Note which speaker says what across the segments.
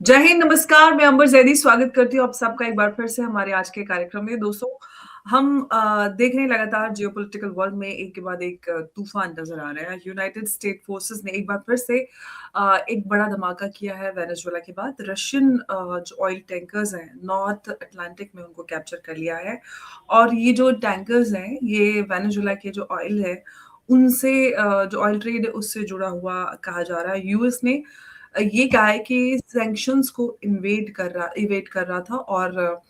Speaker 1: जय हिंद, नमस्कार, मैं अंबर ज़ैदी स्वागत करती हूँ आप सबका एक बार फिर से हमारे आज के कार्यक्रम में। दोस्तों, हम देख रहे हैं लगातार जियोपॉलिटिकल वर्ल्ड में एक के बाद एक तूफ़ान नज़र आ रहा है। यूनाइटेड स्टेट फोर्सेस ने एक बार फिर से एक बड़ा धमाका किया है वेनेजुएला के बाद। रशियन जो ऑयल टैंकर्स हैं, नॉर्थ अटलांटिक में उनको कैप्चर कर लिया है और ये जो टैंकर्स हैं, ये वेनेजुएला के जो ऑयल है, उनसे जो ऑयल ट्रेड है, उससे जुड़ा हुआ कहा जा रहा है। यूएस ने ये कहा है कि सैंक्शंस को इवेट कर रहा था और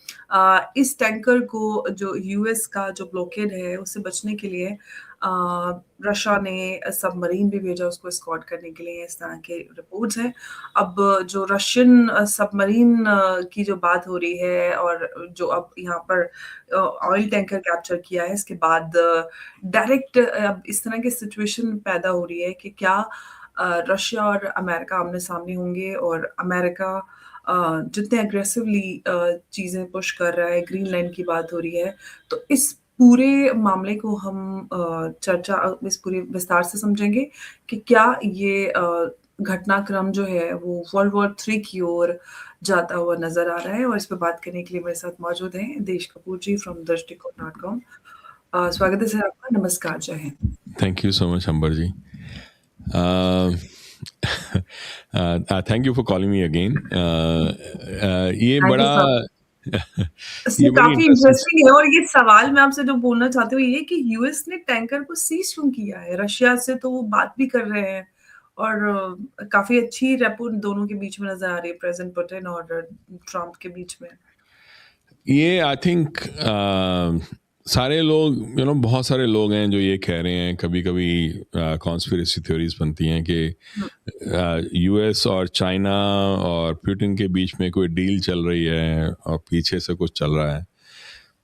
Speaker 1: इस टैंकर को जो यूएस का जो ब्लॉकेड है उससे बचने के लिए रशिया ने सबमरीन भी भेजा उसको एस्कॉर्ट करने के लिए, इस तरह के रिपोर्ट्स हैं। अब जो रशियन सबमरीन की जो बात हो रही है और जो अब यहाँ पर ऑयल टैंकर कैप्चर किया है, इसके बाद डायरेक्ट अब इस तरह की सिचुएशन पैदा हो रही है कि क्या रशिया और अमेरिका आमने-सामने होंगे और अमेरिका जितने एग्रेसिवली चीज़ें पुश कर रहा है, ग्रीनलैंड की बात हो रही है, तो इस पूरे मामले को हम इस पूरे विस्तार से समझेंगे कि क्या ये घटनाक्रम जो है वो वर्ल्ड वॉर 3 की ओर जाता हुआ नज़र आ रहा है और इस पे बात करने के लिए मेरे साथ मौजूद हैं देश कपूर जी फ्रॉम दृष्टिकोण.com। स्वागत है सर आपका, नमस्कार, जय Hind.
Speaker 2: Thank you so much, Amberji. Uh, thank you for calling me again. ये
Speaker 1: थैंक यू
Speaker 2: बड़ा
Speaker 1: सर। इसमें
Speaker 2: ये बड़ी
Speaker 1: काफ़ी
Speaker 2: इंटरेस्टिंग।
Speaker 1: इंटरेस्टिंग है और ये सवाल मैं आपसे जो पूछना चाहती हूँ ये कि यूएस ने टैंकर को सीज़ क्यों किया है? रशिया से तो वो बात भी कर रहे हैं और काफ़ी अच्छी रेपो दोनों के बीच में नज़र आ रही है, प्रेज़िडेंट पुतिन और ट्रम्प के बीच में।
Speaker 2: ये आई थिंक सारे लोग बहुत सारे लोग हैं जो ये कह रहे हैं, कभी कभी कॉन्स्पिरेसी थ्योरीज बनती हैं कि
Speaker 1: हुँ,
Speaker 2: यूएस और चाइना और पुतिन के बीच में कोई डील चल रही है और पीछे से कुछ चल रहा है।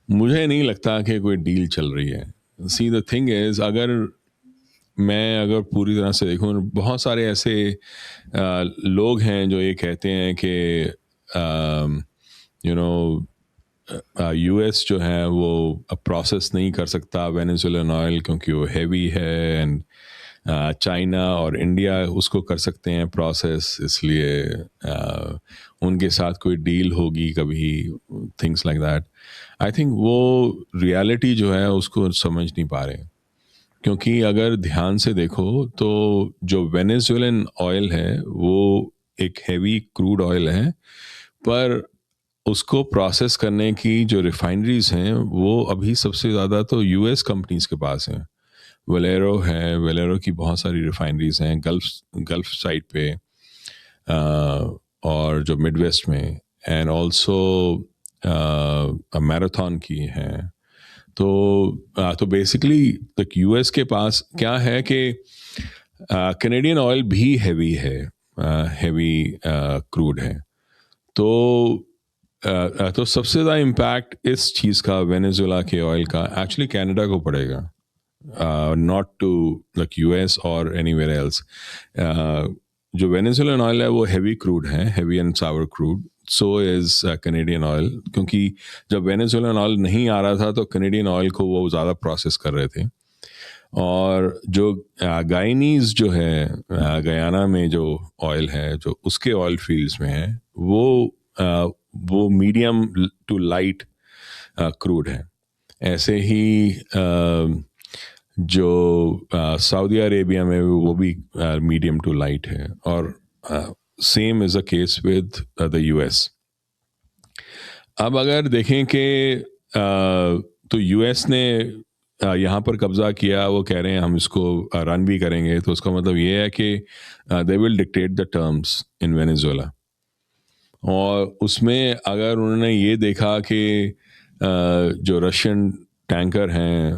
Speaker 2: मुझे नहीं लगता कि कोई डील चल रही है। सी द थिंग इज, अगर पूरी तरह से देखूं, बहुत सारे ऐसे लोग हैं जो ये कहते हैं कि यू नो यूएस जो है वो प्रोसेस नहीं कर सकता वेनेजुएलन ऑयल क्योंकि वो हैवी है, एंड चाइना और इंडिया उसको कर सकते हैं प्रोसेस, इसलिए उनके साथ कोई डील होगी कभी, things like that. I think वो रियलिटी जो है उसको समझ नहीं पा रहे, क्योंकि अगर ध्यान से देखो तो जो वेनेजुएलन ऑयल है वो एक हैवी क्रूड ऑयल है, पर उसको प्रोसेस करने की जो रिफाइनरीज हैं वो अभी सबसे ज़्यादा तो यूएस कंपनीज के पास हैं। वेलेरो है, वेलेरो की बहुत सारी रिफाइनरीज हैं गल्फ साइड पे, और जो मिडवेस्ट में, एंड ऑल्सो मैराथन की हैं। तो बेसिकली तक यूएस के पास क्या है कि कैनेडियन ऑयल भी हैवी है, हैवी क्रूड है। तो सबसे ज़्यादा इम्पैक्ट इस चीज़ का, वेनेजुएला के ऑयल का, एक्चुअली कनाडा को पड़ेगा, नॉट टू लाइक यूएस और एनीवेयर एल्स। जो वेनेजुएलन ऑयल है वो हैवी क्रूड है, heavy and Sawar crude, so is Canadian oil, क्योंकि जब वेनेजुएलन ऑयल नहीं आ रहा था तो कैनेडियन ऑयल को वो ज़्यादा प्रोसेस कर रहे थे। और जो गायनीज जो है, गयाना में जो ऑयल है, जो उसके ऑयल फील्ड्स में है, वो मीडियम टू लाइट क्रूड है। ऐसे ही जो सऊदी अरेबिया में वो भी मीडियम टू लाइट है, और same is a case with the US. अब अगर देखें कि तो यूएस ने यहाँ पर कब्जा किया, वो कह रहे हैं हम इसको रन भी करेंगे, तो उसका मतलब ये है कि they will dictate the terms in Venezuela. और उसमें अगर उन्होंने ये देखा कि जो रशियन टैंकर हैं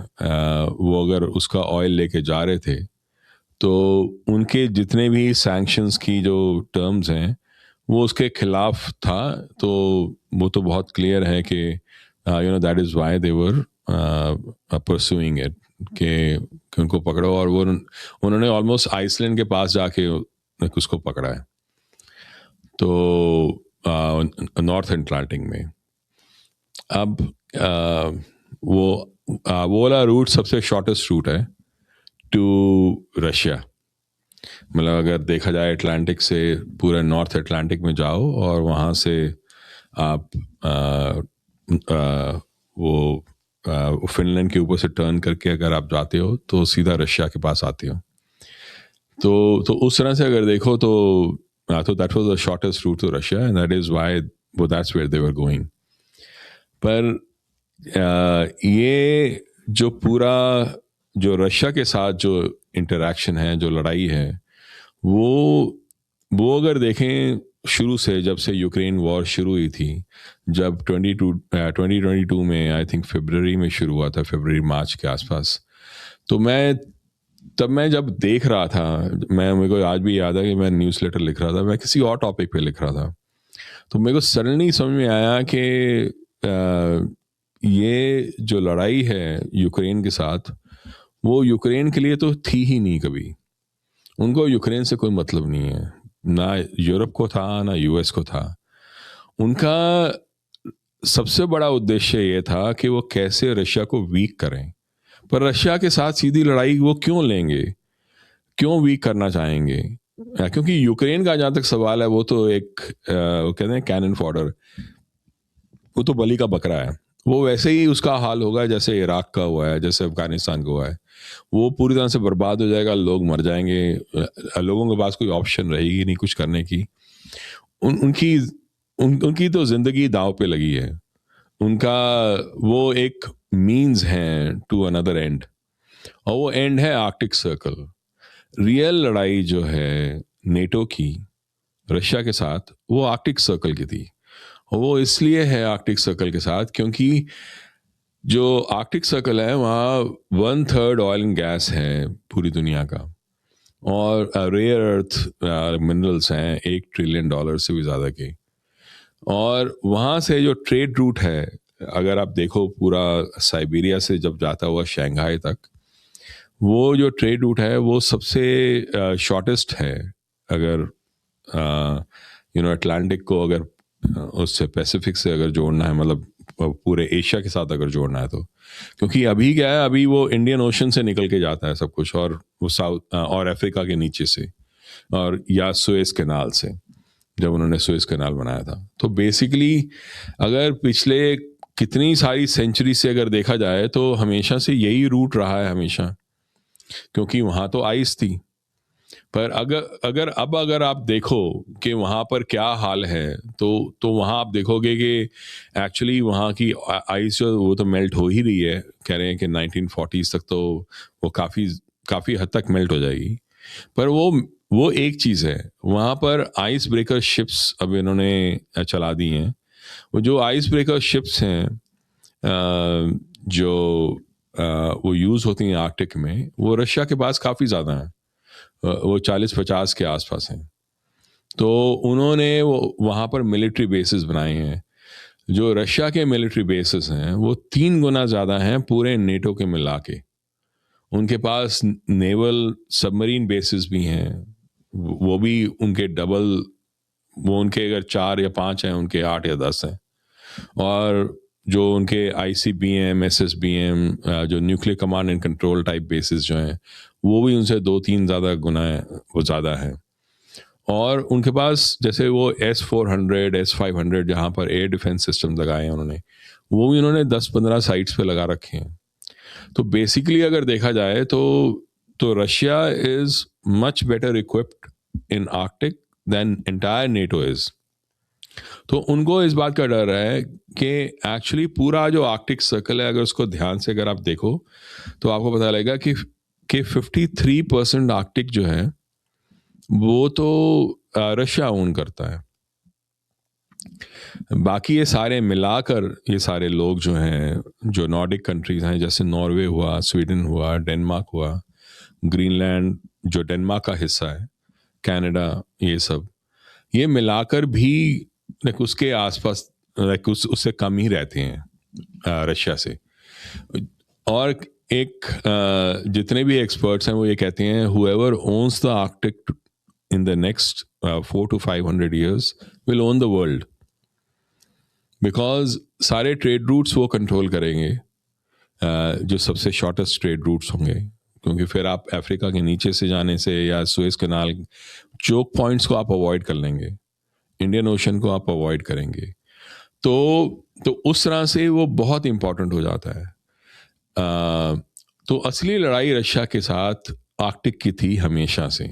Speaker 2: वो अगर उसका ऑयल लेके जा रहे थे, तो उनके जितने भी सैंक्शंस की जो टर्म्स हैं वो उसके खिलाफ था। तो वो तो बहुत क्लियर है कि that is why they were pursuing it, कि उनको पकड़ो, और वो उन्होंने ऑलमोस्ट आइसलैंड के पास जाके उसको पकड़ा है, तो नॉर्थ अटलांटिक में। अब वो वाला रूट सबसे शॉर्टेस्ट रूट है टू रशिया। मतलब अगर देखा जाए अटलांटिक से पूरा नॉर्थ अटलांटिक में जाओ और वहाँ से आप वो फिनलैंड के ऊपर से टर्न करके अगर आप जाते हो तो सीधा रशिया के पास आते हो। तो उस तरह से अगर देखो तो that was the shortest route to Russia and that is why वो that's where they were going. पर ये जो पूरा जो रशिया के साथ जो इंटरेक्शन है, जो लड़ाई है, वो अगर देखें शुरू से, जब से यूक्रेन वॉर शुरू हुई थी, जब 2022 में आई थिंक फरवरी में शुरू हुआ था, फरवरी मार्च के आसपास, तो मैं जब देख रहा था, मेरे को आज भी याद है कि मैं न्यूज़लेटर लिख रहा था, मैं किसी और टॉपिक पे लिख रहा था, तो मेरे को सडनली समझ में आया कि ये जो लड़ाई है यूक्रेन के साथ, वो यूक्रेन के लिए तो थी ही नहीं कभी। उनको यूक्रेन से कोई मतलब नहीं है, ना यूरोप को था ना यूएस को था। उनका सबसे बड़ा उद्देश्य ये था कि वो कैसे रशिया को वीक करें। पर रशिया के साथ सीधी लड़ाई वो क्यों लेंगे, क्यों वीक करना चाहेंगे? क्योंकि यूक्रेन का जहाँ तक सवाल है, वो तो एक वो कहते हैं कैनन फॉडर, वो तो बलि का बकरा है। वो वैसे ही उसका हाल होगा जैसे इराक का हुआ है, जैसे अफगानिस्तान का हुआ है। वो पूरी तरह से बर्बाद हो जाएगा, लोग मर जाएंगे, लोगों के पास कोई ऑप्शन रहेगी नहीं कुछ करने की। उनकी तो जिंदगी दाव पे लगी है। उनका वो एक मीन्स है टू अनदर एंड, और वो एंड है आर्कटिक सर्कल। रियल लड़ाई जो है नेटो की रशिया के साथ, वो आर्कटिक सर्कल की थी। और वो इसलिए है आर्कटिक सर्कल के साथ क्योंकि जो आर्कटिक सर्कल है वहाँ 1/3 ऑयल एंड गैस है पूरी दुनिया का, और रेयर अर्थ मिनरल्स हैं $1 ट्रिलियन से भी ज़्यादा के। और वहाँ से जो ट्रेड रूट है, अगर आप देखो पूरा साइबेरिया से जब जाता हुआ शंघाई तक, वो जो ट्रेड रूट है वो सबसे शॉर्टेस्ट है। अगर अटलांटिक को अगर उससे पैसिफिक से अगर जोड़ना है, मतलब पूरे एशिया के साथ अगर जोड़ना है तो, क्योंकि अभी क्या है, अभी वो इंडियन ओशन से निकल के जाता है सब कुछ, और वो साउथ और अफ्रीका के नीचे से, और या सुएज कैनाल से, जब उन्होंने सुएज कैनाल बनाया था। तो बेसिकली अगर पिछले कितनी सारी सेंचुरी से अगर देखा जाए तो हमेशा से यही रूट रहा है हमेशा, क्योंकि वहाँ तो आइस थी। पर अगर आप देखो कि वहाँ पर क्या हाल है, तो वहाँ आप देखोगे कि एक्चुअली वहाँ की आइस जो वो तो मेल्ट हो ही रही है। कह रहे हैं कि 1940s तक तो वो काफ़ी हद तक मेल्ट हो जाएगी। पर वो एक चीज़ है, वहाँ पर आइस ब्रेकर शिप्स अब इन्होंने चला दी हैं। वो जो आइस ब्रेकर शिप्स हैं जो वो यूज़ होती हैं आर्कटिक में, वो रशिया के पास काफ़ी ज़्यादा हैं। वो 40-50 के आसपास हैं। तो उन्होंने वो वहाँ पर मिलिट्री बेसिस बनाए हैं। जो रशिया के मिलिट्री बेसिस हैं वो 3 गुना ज़्यादा हैं पूरे नेटो के मिला के। उनके पास नेवल सबमरीन बेसिस भी हैं, वो भी उनके डबल, वो उनके अगर 4 या 5 हैं, उनके 8 या 10 हैं। और जो उनके ICBM, SSBM, जो nuclear command and control type basis जो हैं, वो भी उनसे 2-3 ज़्यादा गुना वो ज़्यादा है। और उनके पास जैसे वो S-400, S-500 जहाँ पर एयर डिफेंस सिस्टम लगाए हैं उन्होंने, वो भी उन्होंने 10-15 साइट्स पे लगा रखे हैं। तो बेसिकली अगर देखा जाए तो Russia is much better equipped in Arctic than entire NATO is. तो उनको इस बात का डर है कि एक्चुअली पूरा जो आर्कटिक सर्कल है, अगर उसको ध्यान से अगर आप देखो तो आपको पता लगेगा कि 53% आर्कटिक जो है वो तो रशिया ओन करता है। बाकी ये सारे मिलाकर, ये सारे लोग जो हैं, जो नॉर्डिक कंट्रीज हैं, जैसे नॉर्वे हुआ, स्वीडन हुआ, डेनमार्क हुआ, ग्रीनलैंड जो डेनमार्क का हिस्सा है, कनाडा, ये सब, ये मिलाकर भी उसके आसपास उससे कम ही रहते हैं रशिया से। और एक जितने भी एक्सपर्ट्स हैं वो ये कहते हैं, whoever owns the Arctic in the next 400 to 500 years will own the world, because सारे ट्रेड रूट्स वो कंट्रोल करेंगे, जो सबसे शॉर्टेस्ट ट्रेड रूट्स होंगे, क्योंकि फिर आप अफ्रीका के नीचे से जाने से या सुएज कनाल चोक पॉइंट्स को आप अवॉइड कर लेंगे, इंडियन ओशन को आप अवॉइड करेंगे। तो उस तरह से वो बहुत इंपॉर्टेंट हो जाता है। तो असली लड़ाई रशिया के साथ आर्कटिक की थी हमेशा से।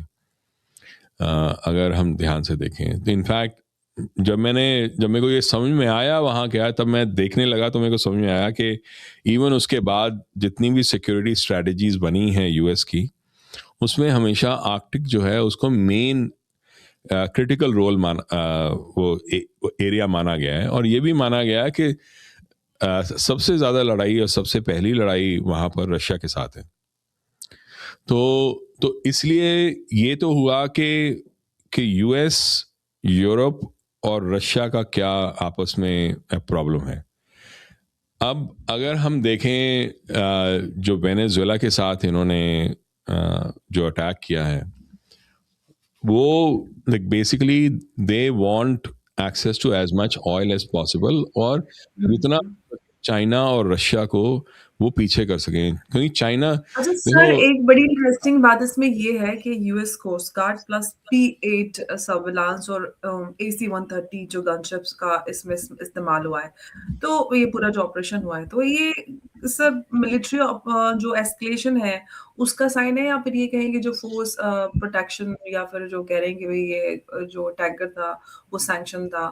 Speaker 2: अगर हम ध्यान से देखें तो इनफैक्ट जब मेरे को ये समझ में आया वहाँ क्या, तब मैं देखने लगा तो मेरे को समझ में आया कि इवन उसके बाद जितनी भी सिक्योरिटी स्ट्रेटजीज बनी हैं यूएस की, उसमें हमेशा आर्कटिक जो है उसको मेन क्रिटिकल रोल वो एरिया माना गया है। और ये भी माना गया है कि सबसे ज़्यादा लड़ाई और सबसे पहली लड़ाई वहाँ पर रशिया के साथ है। तो इसलिए ये तो हुआ कि यूएस, यूरोप और रशिया का क्या आपस में प्रॉब्लम है। अब अगर हम देखें जो वेनेजुएला के साथ इन्होंने जो अटैक किया है, वो like basically they want access to as much oil as possible, और जितना चाइना और रशिया को वो पीछे कर सकें, क्योंकि चाइना
Speaker 1: अच्छा
Speaker 2: देखो।
Speaker 1: सर, एक बड़ी इंटरेस्टिंग बात इसमें ये है कि US coast guard plus P-8 surveillance और AC-130 जो गनशिप्स का इसमें इस्तेमाल हुआ है, तो ये पूरा जो ऑपरेशन हुआ है, तो ये सर मिलिट्री जो एस्केलेशन है उसका साइन है, या फिर ये कहेंगे जो फोर्स प्रोटेक्शन, या फिर जो कह रहे हैं कि भाई ये जो टैंकर था वो सैंक्शन था?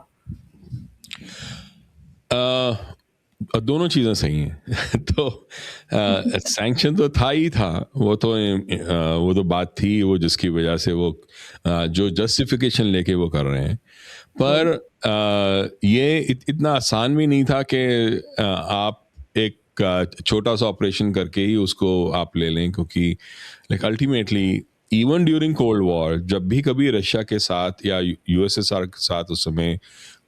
Speaker 2: दोनों चीज़ें सही हैं। तो सैंक्शन तो था ही था, वो तो बात थी वो जिसकी वजह से वो जो जस्टिफिकेशन लेके वो कर रहे हैं। पर ये इतना आसान भी नहीं था कि आप एक छोटा सा ऑपरेशन करके ही उसको आप ले लें, क्योंकि like ultimately even during cold war जब भी कभी रशिया के साथ या यूएसएसआर के साथ उस समय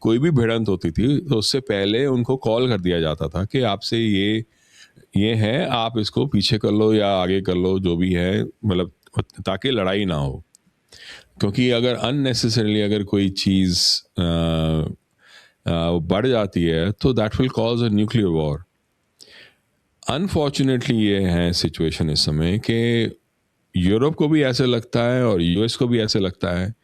Speaker 2: कोई भी भिड़ंत होती थी, तो उससे पहले उनको कॉल कर दिया जाता था कि आपसे ये है, आप इसको पीछे कर लो या आगे कर लो, जो भी है, मतलब ताकि लड़ाई ना हो। क्योंकि अगर अननेसेसरीली अगर कोई चीज़ बढ़ जाती है तो that will cause a nuclear war. Unfortunately ये है सिचुएशन इस समय कि यूरोप को भी ऐसे लगता है और यूएस को भी ऐसे लगता है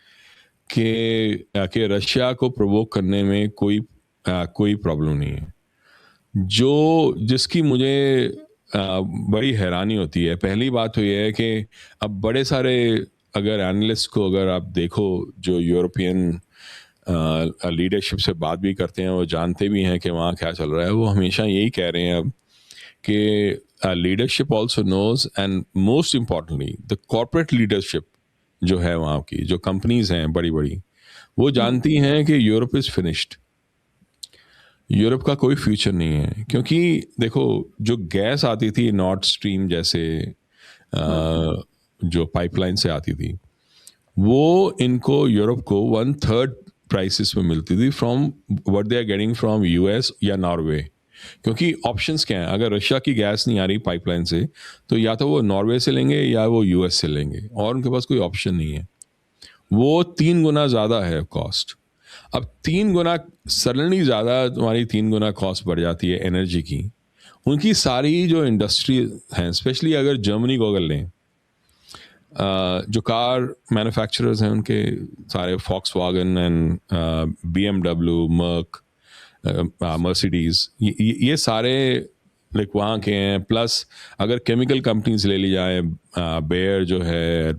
Speaker 2: कि रशिया को प्रोवोक करने में कोई प्रॉब्लम नहीं है। जिसकी मुझे बड़ी हैरानी होती है, पहली बात तो ये है कि अब बड़े सारे अगर एनालिस्ट को अगर आप देखो जो यूरोपियन लीडरशिप से बात भी करते हैं, वो जानते भी हैं कि वहाँ क्या चल रहा है, वो हमेशा यही कह रहे हैं अब कि leadership also knows, and most importantly the corporate leadership जो है वहाँ की, जो कंपनीज हैं बड़ी बड़ी, वो जानती हैं कि यूरोप इज़ फिनिश्ड, यूरोप का कोई फ्यूचर नहीं है। क्योंकि देखो जो गैस आती थी नॉर्थ स्ट्रीम जैसे जो पाइपलाइन से आती थी, वो इनको यूरोप को 1/3 प्राइसेस में मिलती थी from what they are getting from US या नॉर्वे। क्योंकि ऑप्शंस क्या हैं, अगर रशिया की गैस नहीं आ रही पाइपलाइन से, तो या तो वो नॉर्वे से लेंगे या वो यूएस से लेंगे, और उनके पास कोई ऑप्शन नहीं है। वो 3 गुना ज़्यादा है कॉस्ट। अब 3 गुना सडनली ज़्यादा तुम्हारी 3 गुना कॉस्ट बढ़ जाती है एनर्जी की। उनकी सारी जो इंडस्ट्री हैं, स्पेशली अगर जर्मनी को अगर लें, जो कार मैन्युफैक्चरर्स हैं उनके सारे Volkswagen and BMW, Merc, Mercedes, ये सारे लाइक वहाँ के हैं। प्लस अगर केमिकल कंपनीज ले ली जाए, बेयर जो है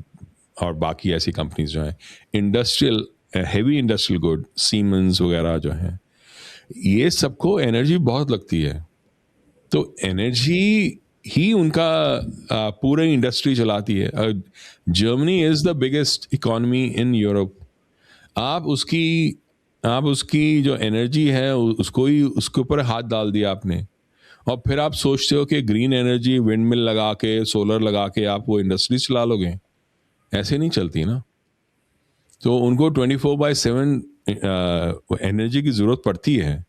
Speaker 2: और बाकी ऐसी कंपनीज जो हैं, industrial heavy industrial good, siemens वगैरह जो हैं, ये सबको एनर्जी बहुत लगती है। तो एनर्जी ही उनका पूरे इंडस्ट्री चलाती है। Germany is the biggest economy in Europe. आप उसकी जो एनर्जी है उसको ही उसके ऊपर हाथ डाल दिया आपने, और फिर आप सोचते हो कि ग्रीन एनर्जी, विंड मिल लगा के, सोलर लगा के आप वो इंडस्ट्री चला लोगे। ऐसे नहीं चलती ना। तो उनको 24/7 एनर्जी की ज़रूरत पड़ती है।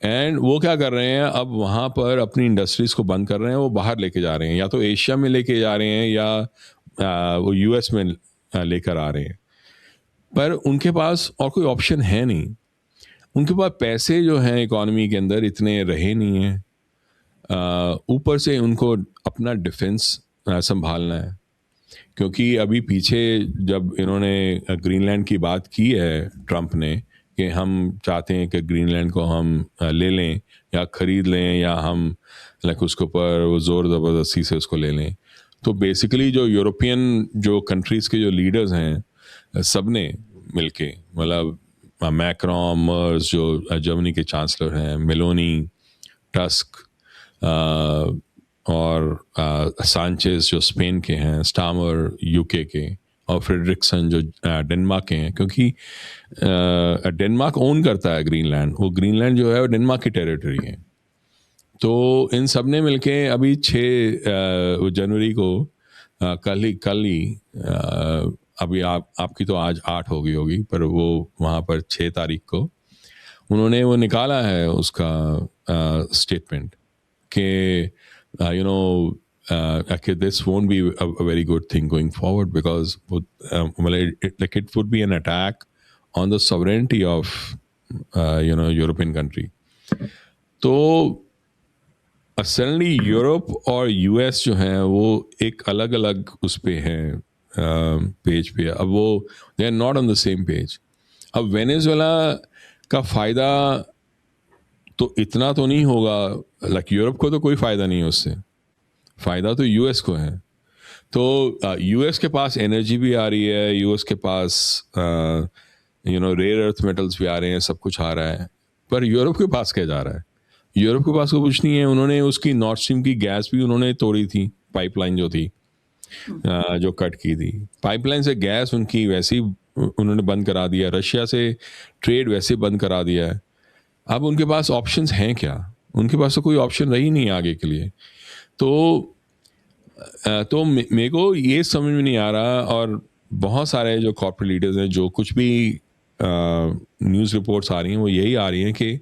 Speaker 2: एंड वो क्या कर रहे हैं, अब वहाँ पर अपनी इंडस्ट्रीज़ को बंद कर रहे हैं, वो बाहर लेके जा रहे हैं, या तो एशिया में लेके जा रहे हैं या वो यूएस में लेकर आ रहे हैं। पर उनके पास और कोई ऑप्शन है नहीं। उनके पास पैसे जो हैं इकोनॉमी के अंदर इतने रहे नहीं हैं। ऊपर से उनको अपना डिफेंस संभालना है, क्योंकि अभी पीछे जब इन्होंने ग्रीनलैंड की बात की है ट्रंप ने कि हम चाहते हैं कि ग्रीनलैंड को हम ले लें या ख़रीद लें या हम लाइक उसके ऊपर वो ज़ोर ज़बरदस्ती से उसको ले लें, तो बेसिकली जो यूरोपियन जो कंट्रीज़ के जो लीडर्स हैं सब ने मिलके, मतलब मैक्रोन, मर्स जो जर्मनी के चांसलर हैं, मेलोनी, टस्क और सांचेस जो स्पेन के हैं, स्टामर यूके के, और फ्रेडरिक्सन जो डेनमार्क के हैं, क्योंकि डेनमार्क ओन करता है ग्रीनलैंड, वो ग्रीनलैंड जो है वो डेनमार्क की टेरिटरी है। तो इन सब ने मिलके अभी 6 जनवरी को कल ही अभी आपकी तो आज 8 हो गई होगी, पर वो वहाँ पर 6 तारीख को उन्होंने वो निकाला है उसका स्टेटमेंट कि okay, this won't be a very good thing going forward, because it would be an attack on the sovereignty of European country. तो सडनली यूरोप और यूएस जो हैं वो एक अलग अलग उस पे हैं पेज पे, अब वो they are not on the same page. अब वेनेजुएला का फ़ायदा तो इतना तो नहीं होगा, लाइक यूरोप को तो कोई फ़ायदा नहीं है उससे, फ़ायदा तो यूएस को है। तो यूएस के पास एनर्जी भी आ रही है, यूएस के पास रेयर अर्थ मेटल्स भी आ रहे हैं, सब कुछ आ रहा है, पर यूरोप के पास क्या जा रहा है? यूरोप के पास को कुछ नहीं है। उन्होंने उसकी नॉर्थ स्ट्रीम की गैस भी उन्होंने तोड़ी थी, पाइपलाइन जो थी जो कट की थी, पाइपलाइन से गैस उनकी वैसे ही उन्होंने बंद करा दिया, रशिया से ट्रेड वैसे बंद करा दिया है। अब उनके पास ऑप्शंस हैं क्या? उनके पास तो कोई ऑप्शन रही नहीं आगे के लिए। तो मेरे को ये समझ में नहीं आ रहा, और बहुत सारे जो कॉर्पोरेट लीडर्स हैं, जो कुछ भी न्यूज़ रिपोर्ट्स आ रही हैं वो यही आ रही हैं कि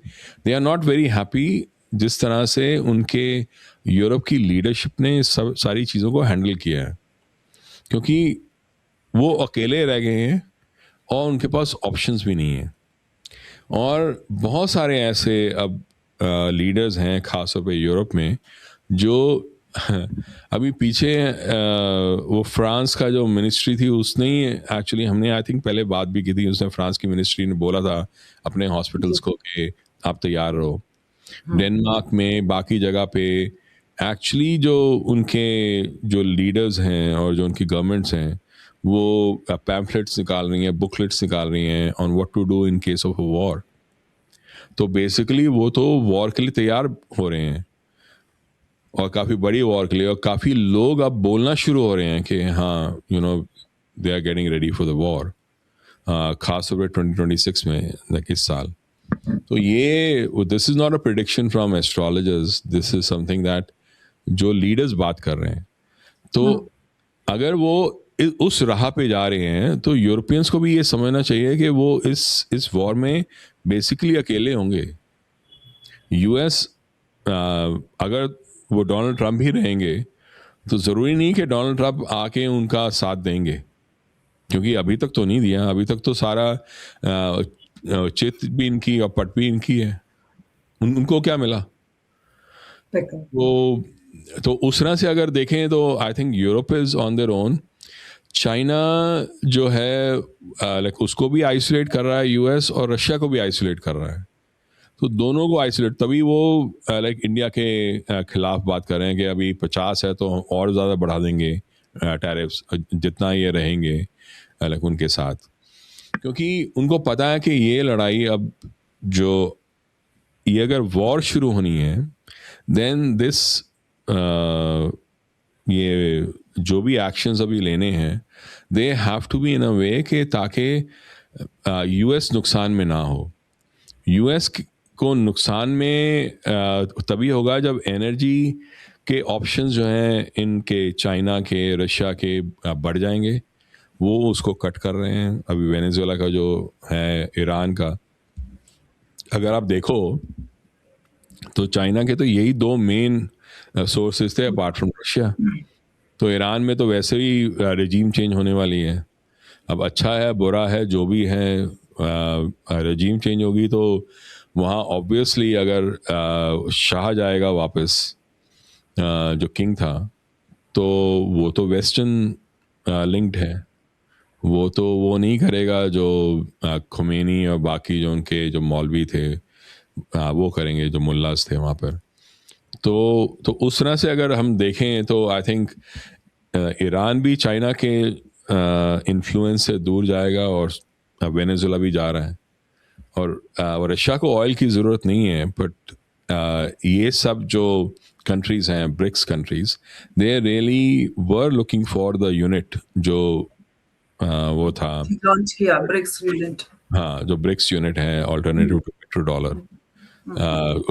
Speaker 2: they are not very happy जिस तरह से उनके यूरोप की लीडरशिप ने सब सारी चीज़ों को हैंडल किया है, क्योंकि वो अकेले रह गए हैं और उनके पास ऑप्शंस भी नहीं है। और बहुत सारे ऐसे अब लीडर्स हैं खासतौर पे यूरोप में, जो अभी पीछे वो फ्रांस का जो मिनिस्ट्री थी उसने ही एक्चुअली, हमने आई थिंक पहले बात भी की थी, उसने फ्रांस की मिनिस्ट्री ने बोला था अपने हॉस्पिटल्स को कि आप तैयार रहो। डेनमार्क में बाकी जगह पे एक्चुअली जो उनके जो लीडर्स हैं और जो उनकी गवर्नमेंट्स हैं वो पैम्फलेट्स निकाल रही हैं, बुकलेट्स निकाल रही हैं on what to do in case of a war. तो बेसिकली वो तो वॉर के लिए तैयार हो रहे हैं, और काफ़ी बड़ी वॉर के लिए, और काफ़ी लोग अब बोलना शुरू हो रहे हैं कि हाँ they are getting ready for the war, खास तौर पर 2026 में, लाइक इस साल। तो ये this is not a prediction from astrologers, this is something that जो लीडर्स बात कर रहे हैं। तो अगर वो उस राह पे जा रहे हैं तो यूरोपियंस को भी ये समझना चाहिए कि वो इस वॉर में बेसिकली अकेले होंगे। यूएस अगर वो डोनाल्ड ट्रंप ही रहेंगे तो ज़रूरी नहीं कि डोनाल्ड ट्रंप आके उनका साथ देंगे, क्योंकि अभी तक तो नहीं दिया। अभी तक तो सारा चित भी इनकी और पट भी इनकी है। उनको क्या मिला? तो उस तरह से अगर देखें तो I think Europe is on their own. China जो है लाइक उसको भी आइसोलेट कर रहा है यूएस, और रशिया को भी आइसोलेट कर रहा है। तो दोनों को आइसोलेट, तभी वो लाइक इंडिया के खिलाफ बात कर रहे हैं कि अभी 50 है तो और ज़्यादा बढ़ा देंगे टैरिफ्स जितना ये रहेंगे लाइक उनके साथ, क्योंकि उनको पता है कि ये लड़ाई अब जो ये अगर वॉर शुरू होनी है देन दिस ये जो भी एक्शंस अभी लेने हैं they have to be in a way कि ताकि यूएस नुकसान में ना हो। यूएस को नुकसान में तभी होगा जब एनर्जी के ऑप्शंस जो हैं इनके चाइना के, रशिया के बढ़ जाएंगे। वो उसको कट कर रहे हैं। अभी वेनेजुएला का जो है, ईरान का, अगर आप देखो तो चाइना के तो यही 2 मेन सोर्सेज थे अपार्ट फ्रॉम रशिया। तो ईरान में तो वैसे ही रेजीम चेंज होने वाली है। अब अच्छा है बुरा है जो भी है, रेजीम चेंज होगी तो वहाँ ऑब्वियसली अगर शाह जाएगा वापस, जो किंग था, तो वो तो वेस्टर्न लिंक्ड है, वो तो वो नहीं करेगा जो खुमैनी और बाकी जो उनके जो मौलवी थे वो करेंगे, जो मुल्लास थे वहाँ पर। तो उस तरह से अगर हम देखें तो आई थिंक ईरान भी चाइना के इन्फ्लुएंस से दूर जाएगा, और वेनेजुला भी जा रहा है। और रशिया को ऑयल की ज़रूरत नहीं है, बट ये सब जो कंट्रीज़ हैं, BRICS countries, they really were looking for the unit जो वो था,
Speaker 1: लॉन्च किया ब्रिक्स यूनिट।
Speaker 2: हाँ, जो ब्रिक्स यूनिट है, alternative to petro dollar,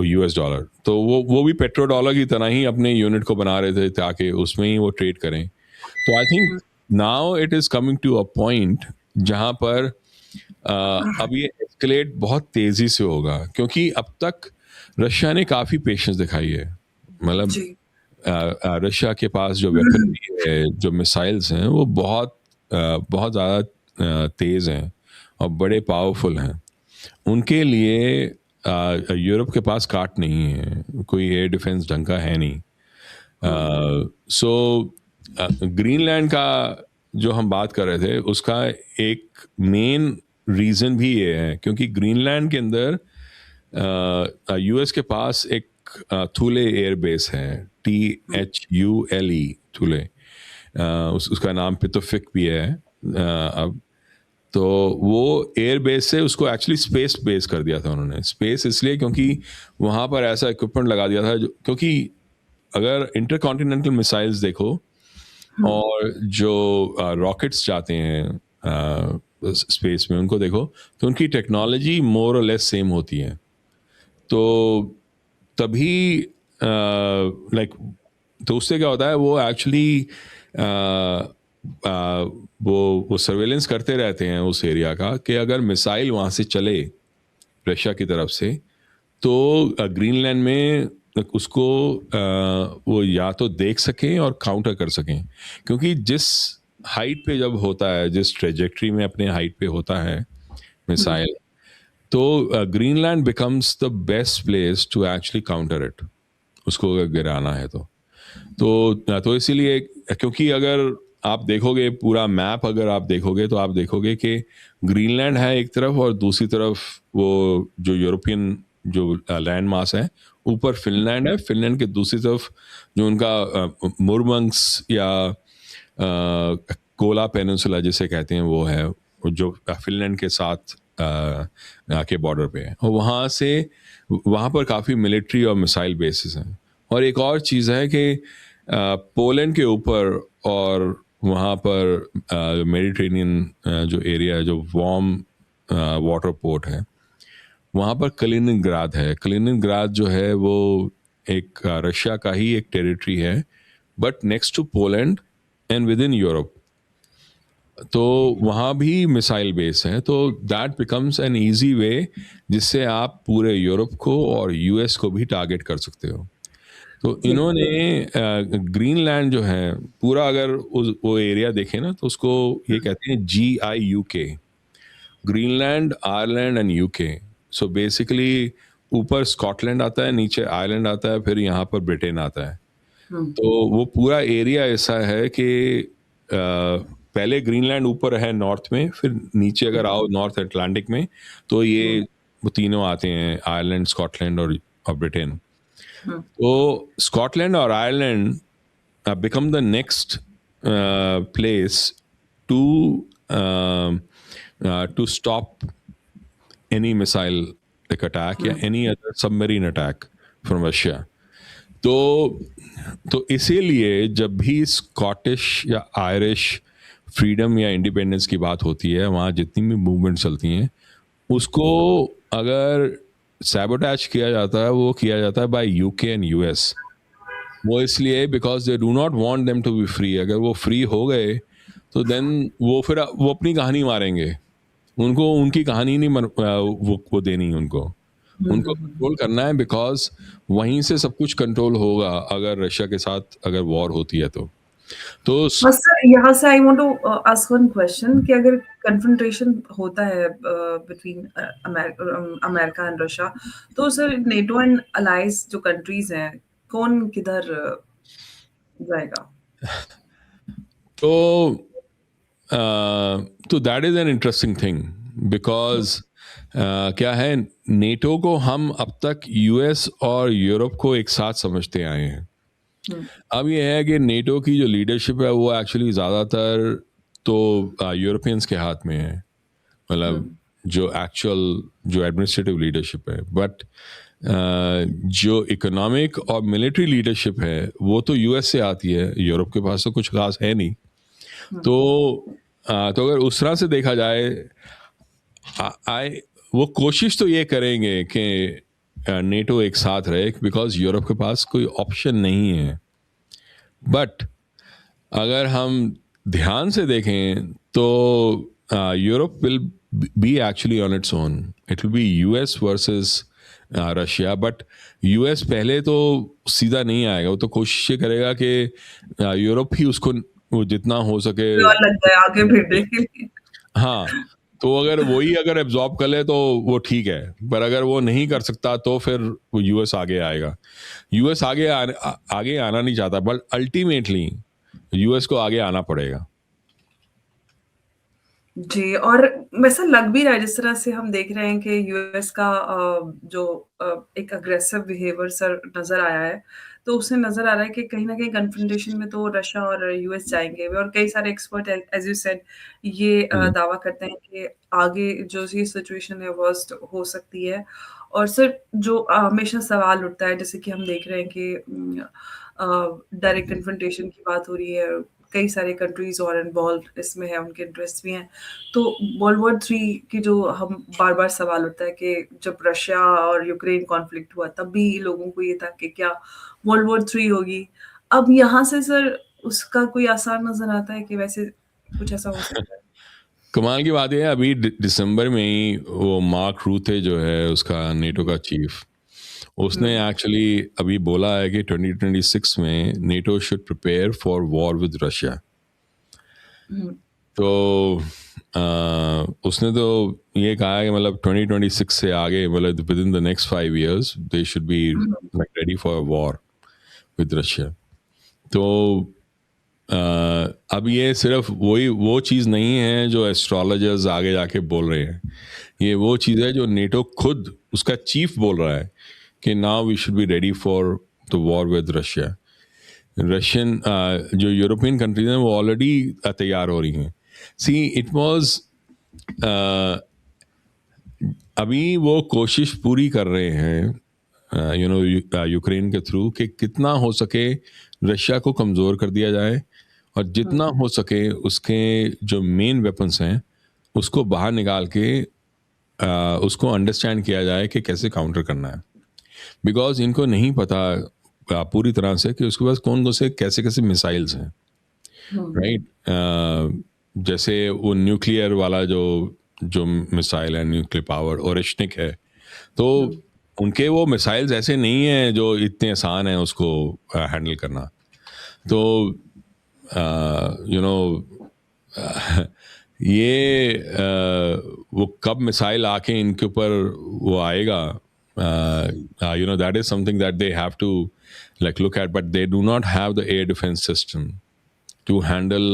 Speaker 2: US dollar. तो वो भी पेट्रो डॉलर की तरह ही अपने यूनिट को बना रहे थे ताकि उसमें ही वो ट्रेड करें। तो I think now it is coming to a point जहाँ पर अब ये एस्केलेट बहुत तेज़ी से होगा, क्योंकि अब तक रशिया ने काफ़ी पेशेंस दिखाई है। मतलब
Speaker 1: जी।
Speaker 2: रशिया के पास जो वेपनरी है, जो मिसाइल्स हैं, वो बहुत ज़्यादा तेज़ हैं और बड़े पावरफुल हैं। उनके लिए यूरोप के पास काट नहीं है, कोई एयर डिफेंस ढंग का है नहीं। सो ग्रीनलैंड का जो हम बात कर रहे थे, उसका एक मेन रीज़न भी ये है क्योंकि ग्रीनलैंड के अंदर यूएस के पास एक थुले एयर बेस है, THULE, थुले। उसका नाम पितोफिक भी है अब। तो वो एयर बेस से उसको एक्चुअली स्पेस बेस कर दिया था उन्होंने। स्पेस इसलिए क्योंकि वहाँ पर ऐसा इक्विपमेंट लगा दिया था क्योंकि अगर इंटरकॉन्टिनेंटल मिसाइल्स देखो और जो रॉकेट्स जाते हैं स्पेस में, उनको देखो तो उनकी टेक्नोलॉजी मोर और लेस सेम होती है। तो तभी लाइक तो उससे क्या होता है, वो एक्चुअली वो सर्वेलेंस करते रहते हैं उस एरिया का कि अगर मिसाइल वहाँ से चले रशिया की तरफ से, तो ग्रीनलैंड में उसको वो या तो देख सकें और काउंटर कर सकें। क्योंकि जिस हाइट पे जब होता है, जिस ट्रेजेक्ट्री में अपने हाइट पे होता है मिसाइल, तो Greenland becomes the best place to actually counter it, उसको अगर गिराना है तो इसीलिए, क्योंकि अगर आप देखोगे पूरा मैप, अगर आप देखोगे तो आप देखोगे कि ग्रीनलैंड है एक तरफ और दूसरी तरफ वो जो यूरोपियन जो लैंड मास है, ऊपर फिनलैंड है, फिनलैंड के दूसरी तरफ जो उनका मुरमंग्स या कोला पेनिनसुला जिसे कहते हैं वो है, जो फिनलैंड के साथ के बॉर्डर पे है। और वहाँ पर काफ़ी मिलिट्री और मिसाइल बेसिस हैं। और एक और चीज़ है कि पोलैंड के ऊपर और वहाँ पर मेडिटेरेनियन जो एरिया है, जो वार्म वाटर पोर्ट है, वहाँ पर कलिनिनग्राद है। कलिनिनग्राद जो है वो एक रशिया का ही एक टेरिटरी है, but next to Poland and within Europe. तो वहाँ भी मिसाइल बेस है, तो that becomes an easy way जिससे आप पूरे यूरोप को और यूएस को भी टारगेट कर सकते हो। तो इन्होंने ग्रीनलैंड जो है पूरा, अगर वो एरिया देखें ना, तो उसको ये कहते हैं GIUK, Greenland, Ireland and UK. So basically ऊपर स्कॉटलैंड आता है, नीचे आयरलैंड आता है, फिर यहाँ पर ब्रिटेन आता है। तो वो पूरा एरिया ऐसा है कि पहले ग्रीनलैंड ऊपर है नॉर्थ में, फिर नीचे अगर आओ नॉर्थ अटलांटिक में, तो ये वो तीनों आते हैं, आयरलैंड, स्कॉटलैंड और ब्रिटेन। तो स्कॉटलैंड और Ireland become the next place to stop any missile like attack या any other submarine attack from Russia। तो इसीलिए जब भी स्कॉटिश या आयरिश फ्रीडम या इंडिपेंडेंस की बात होती है, वहाँ जितनी भी मूवमेंट चलती हैं, उसको अगर सैबोटैज किया जाता है, वो किया जाता है बाय यूके एंड यूएस। वो इसलिए because they do not want them to be free. अगर वो फ्री हो गए तो देन वो अपनी कहानी मारेंगे। उनको उनकी कहानी नहीं वो देनी है उनको कंट्रोल करना है, बिकॉज वहीं से सब कुछ कंट्रोल होगा अगर रशिया के साथ अगर वॉर होती है तो
Speaker 1: बस सर, यहाँ से I want to ask one question कि अगर कन्फ्रंटेशन होता है बिटवीन अमेरिका एंड रशिया, तो सर नेटो एंड अलाइज जो कंट्रीज हैं, कौन किधर जाएगा?
Speaker 2: तो तो that is an interesting thing because क्या है, नेटो को हम अब तक यूएस और यूरोप को एक साथ समझते आए हैं।
Speaker 1: हम्म,
Speaker 2: अब ये है कि नेटो की जो लीडरशिप है वो एक्चुअली ज़्यादातर तो यूरोपियंस के हाथ में है, मतलब
Speaker 1: हम्म,
Speaker 2: जो एक्चुअल जो एडमिनिस्ट्रेटिव लीडरशिप है। बट जो इकोनॉमिक और मिलिट्री लीडरशिप है वो तो यूएस से आती है, यूरोप के पास तो कुछ खास है नहीं।
Speaker 1: हम्म,
Speaker 2: तो अगर उस तरह से देखा जाए, आई वो कोशिश तो ये करेंगे कि नेटो एक साथ रहे, बिकॉज यूरोप के पास कोई ऑप्शन नहीं है। बट अगर हम ध्यान से देखें तो Europe will be actually on its own, it will be US versus Russia. But US पहले तो सीधा नहीं आएगा, वो तो कोशिश ये करेगा कि यूरोप ही उसको वो जितना हो सके।
Speaker 1: और लग गए आगे भिड़ने के लिए।
Speaker 2: हाँ, तो अगर वही अगर एब्जॉर्ब कर ले तो वो ठीक है, पर अगर वो नहीं कर सकता तो फिर वो यूएस आगे आएगा। यूएस आगे आना नहीं चाहता, बट अल्टीमेटली यूएस को आगे आना पड़ेगा।
Speaker 1: जी, और वैसा लग भी रहा है जिस तरह से हम देख रहे हैं कि यूएस का जो एक अग्रेसिव बिहेवियर सर नजर आया है, तो उससे नजर आ रहा है कि कहीं ना कहीं कन्फ्रंटेशन में तो रशिया और यूएस जाएंगे भी। और कई सारे एक्सपर्ट एज यू सेड ये
Speaker 2: हम्म,
Speaker 1: दावा करते हैं कि आगे जो ये सिचुएशन है वर्स्ट हो सकती है। और सर जो हमेशा सवाल उठता है, जैसे कि हम देख रहे हैं कि डायरेक्ट कन्फ्रंटेशन की बात हो रही है, कई सारे कंट्रीज और इन्वॉल्व इसमें है, उनके इंटरेस्ट भी हैं। तो वर्ल्ड वॉर थ्री की जो हम बार बार सवाल उठता है कि जब रशिया और यूक्रेन कॉन्फ्लिक्ट हुआ तब भी लोगों को ये था कि क्या वर्ल्ड वॉर थ्री होगी। अब यहाँ से सर उसका कोई आसार नजर आता है कि वैसे कुछ ऐसा हो सकता है?
Speaker 2: कमाल की बात यह है, अभी दिसंबर में ही वो मार्क रूथे जो है उसका नेटो का चीफ, उसने
Speaker 1: हम्म,
Speaker 2: एक्चुअली अभी बोला है कि 2026 में NATO should prepare for war with Russia.
Speaker 1: Hmm,
Speaker 2: तो उसने तो ये कहा है कि मतलब 2026 से आगे, मतलब with in the next 5 years they should be
Speaker 1: hmm,
Speaker 2: like ready for war with Russia. तो अब ये सिर्फ वो चीज़ नहीं है जो एस्ट्रोलॉजर्स आगे जाके बोल रहे हैं, ये वो चीज़ है जो नेटो खुद उसका चीफ बोल रहा है कि now we should be ready for the war with Russia. Russian जो यूरोपियन कंट्रीज हैं वो ऑलरेडी तैयार हो रही हैं। सी इट वाज अभी वो कोशिश पूरी कर रहे हैं यूक्रेन के थ्रू कि कितना हो सके रशिया को कमज़ोर कर दिया जाए, और
Speaker 1: हम्म,
Speaker 2: जितना हो सके उसके जो मेन वेपन्स हैं उसको बाहर निकाल के उसको अंडरस्टैंड किया जाए कि कैसे काउंटर करना है। बिकॉज इनको नहीं पता पूरी तरह से कि उसके पास कौन कौन से कैसे कैसे मिसाइल्स हैं,
Speaker 1: हम्म,
Speaker 2: राइट। जैसे वो न्यूक्लियर वाला जो जो मिसाइल है, न्यूक्लियर पावर ओरेशनिक है, तो
Speaker 1: हम्म,
Speaker 2: उनके वो मिसाइल्स ऐसे नहीं हैं जो इतने आसान हैं उसको हैंडल करना। तो यू नो ये वो कब मिसाइल आके इनके ऊपर वो आएगा, that is something that they have to like look at, but they do not have the air defense system to handle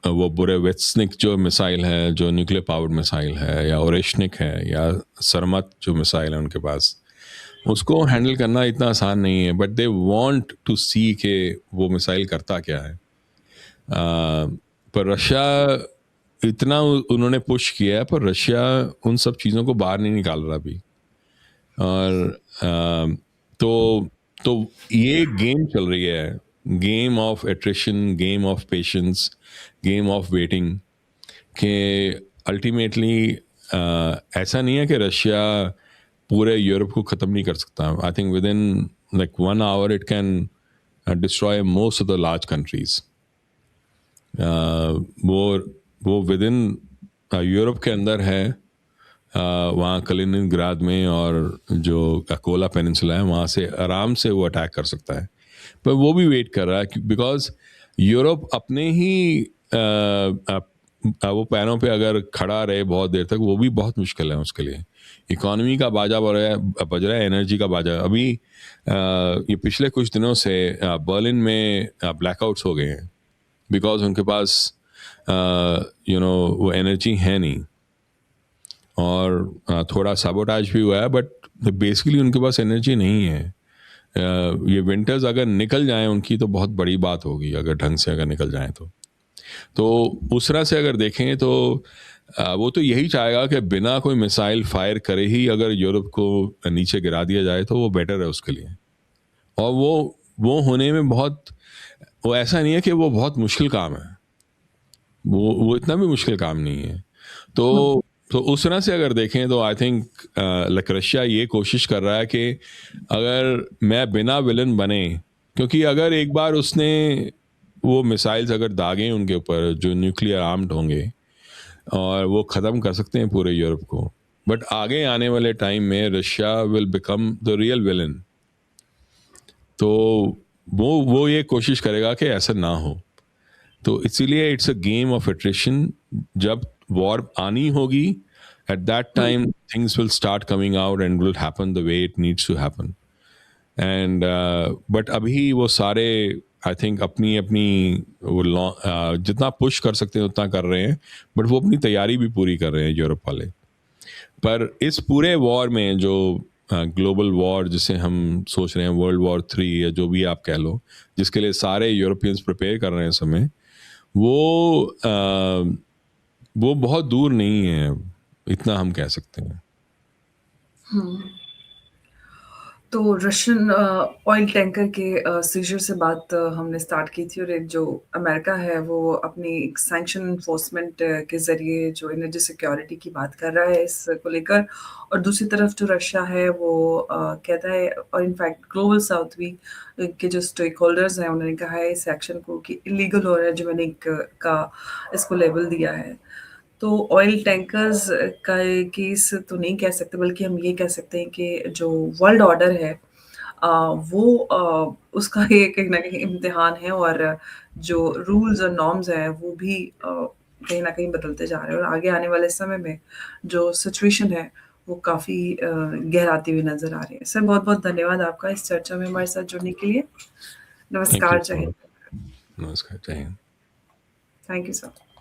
Speaker 2: वो बुरे वेत्सनिक जो मिसाइल है, जो न्यूक्लियर पावर्ड मिसाइल है, या ओरेशनिक है, या सरमत जो मिसाइल है उनके पास, उसको हैंडल करना इतना आसान नहीं है। बट दे वांट टू सी के वो मिसाइल करता क्या है। पर रशिया इतना उन्होंने पुश किया है, पर रशिया उन सब चीज़ों को बाहर नहीं निकाल रहा अभी। और तो तो ये गेम चल रही है, game of attrition, game of patience, game of waiting, कि अल्टीमेटली ऐसा नहीं है कि रशिया पूरे यूरोप को ख़त्म नहीं कर सकता। I think with in like 1 hour it can destroy most of the large countries. वो विद इन यूरोप के अंदर है, वहाँ कलिनिनग्राद में, और जो अकोला पेनिनसुला है वहाँ से आराम से वो अटैक कर सकता है। पर वो भी वेट कर रहा है बिकॉज यूरोप अपने ही वो पैरों पे अगर खड़ा रहे बहुत देर तक, वो भी बहुत मुश्किल है उसके लिए। इकोनॉमी का बाजा बज रहा है, एनर्जी का बाजा। अभी ये पिछले कुछ दिनों से बर्लिन में ब्लैकआउट्स हो गए हैं, बिकॉज उनके पास वो एनर्जी है नहीं, और थोड़ा साबोटाज भी हुआ है, बट बेसिकली उनके पास एनर्जी नहीं है। ये विंटर्स अगर निकल जाएं उनकी, तो बहुत बड़ी बात होगी, अगर ढंग से अगर निकल जाएं तो उस तरह से अगर देखें तो वो तो यही चाहेगा कि बिना कोई मिसाइल फायर करे ही अगर यूरोप को नीचे गिरा दिया जाए, तो वो बेटर है उसके लिए। और वो होने में वो ऐसा नहीं है कि वो बहुत मुश्किल काम है, वो इतना भी मुश्किल काम नहीं है। तो उस तरह से अगर देखें तो आई थिंक लाइक रशिया ये कोशिश कर रहा है कि अगर मैं बिना विलन बने, क्योंकि अगर एक बार उसने वो मिसाइल्स अगर दागे उनके ऊपर जो न्यूक्लियर आर्म्ड होंगे, और वो ख़त्म कर सकते हैं पूरे यूरोप को, बट आगे आने वाले टाइम में Russia will become the real villain. तो वो ये कोशिश करेगा कि ऐसा ना हो। तो इसीलिए it's a game of attrition. जब वॉर आनी होगी, at that time things will start coming out and will happen the way it needs to happen. And but अभी वो सारे आई थिंक अपनी अपनी जितना पुश कर सकते हैं उतना कर रहे हैं, बट वो अपनी तैयारी भी पूरी कर रहे हैं यूरोप वाले। पर इस पूरे वॉर में जो ग्लोबल वॉर जिसे हम सोच रहे हैं, वर्ल्ड वॉर 3 या जो भी आप कह लो, जिसके लिए सारे यूरोपियंस प्रिपेयर कर रहे हैं इस समय, वो बहुत दूर नहीं है, इतना हम कह सकते हैं।
Speaker 1: तो रशियन ऑयल टैंकर के सीजर से बात हमने स्टार्ट की थी, और एक जो अमेरिका है वो अपनी सैंक्शन इन्फोर्समेंट के ज़रिए जो एनर्जी सिक्योरिटी की बात कर रहा है इसको लेकर, और दूसरी तरफ जो रशिया है वो कहता है, और इनफैक्ट ग्लोबल साउथ भी के जो स्टेक होल्डर्स हैं उन्होंने कहा है इस एक्शन को कि इलीगल हो रहा है, ज्यूमेनिक का इसको लेबल दिया है। तो ऑयल टैंकर्स का केस तो नहीं कह सकते, बल्कि हम ये कह सकते हैं कि जो वर्ल्ड ऑर्डर है वो उसका ये कहीं न कहीं इम्तिहान है, और जो रूल्स और नॉर्म्स हैं वो भी कहीं न कहीं बदलते जा रहे हैं, और आगे आने वाले समय में जो सिचुएशन है वो काफ़ी गहराती हुई नज़र आ रही है। सर बहुत-बहुत धन्यवाद आपका इस चर्चा में हमारे साथ जुड़ने के लिए।
Speaker 2: थैंक यू
Speaker 1: नमस्कार, जय
Speaker 2: सो
Speaker 1: हिंद।
Speaker 2: मच। नमस्कार, जय हिंद।
Speaker 1: Thank you sir.